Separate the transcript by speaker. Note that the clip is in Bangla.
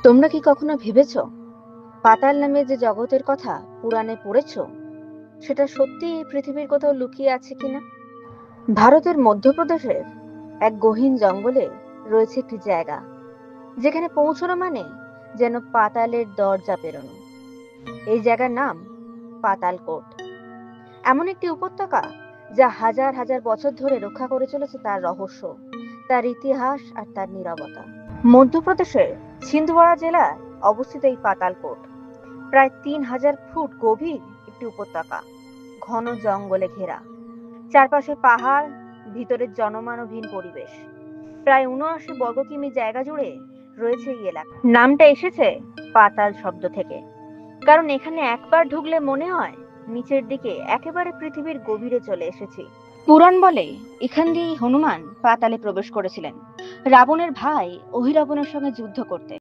Speaker 1: তোমরা কি কখনো ভেবেছ পাতাল নামে যে জগতের কথা পুরাণে পড়েছ সেটা সত্যি এই পৃথিবীর কোথাও লুকিয়ে আছে কিনা? ভারতের মধ্যপ্রদেশের এক গহীন জঙ্গলে রয়েছে একটি জায়গা যেখানে পৌঁছানো মানে যেন পাতালের দরজা পেরোনো। এই জায়গার নাম পাতালকোট। এমন একটি উপত্যকা যা হাজার হাজার বছর ধরে রক্ষা করে চলেছে তার রহস্য, তার ইতিহাস আর তার নীরবতা। মধ্যপ্রদেশের ছিন্দওয়াড়া জেলায় অবস্থিত এই পাতালকোট প্রায় ৩,০০০ ফুট গভীর একটি উপত্যকা, ঘন জঙ্গলে ঘেরা, চারপাশে পাহাড়, ভিতরে জনমানবহীন পরিবেশ। প্রায় ৭৯ বর্গ কিমি জায়গা জুড়ে রয়েছে এই এলাকা। নামটা এসেছে পাতাল শব্দ থেকে, কারণ এখানে একবার ঢুকলে মনে হয় নিচের দিকে একেবারে পৃথিবীর গভীরে চলে এসেছি। পুরাণ বলে এখান দিয়েই হনুমান পাতালে প্রবেশ করেছিলেন রাবণের ভাই অহিরাবণের সঙ্গে যুদ্ধ করতে।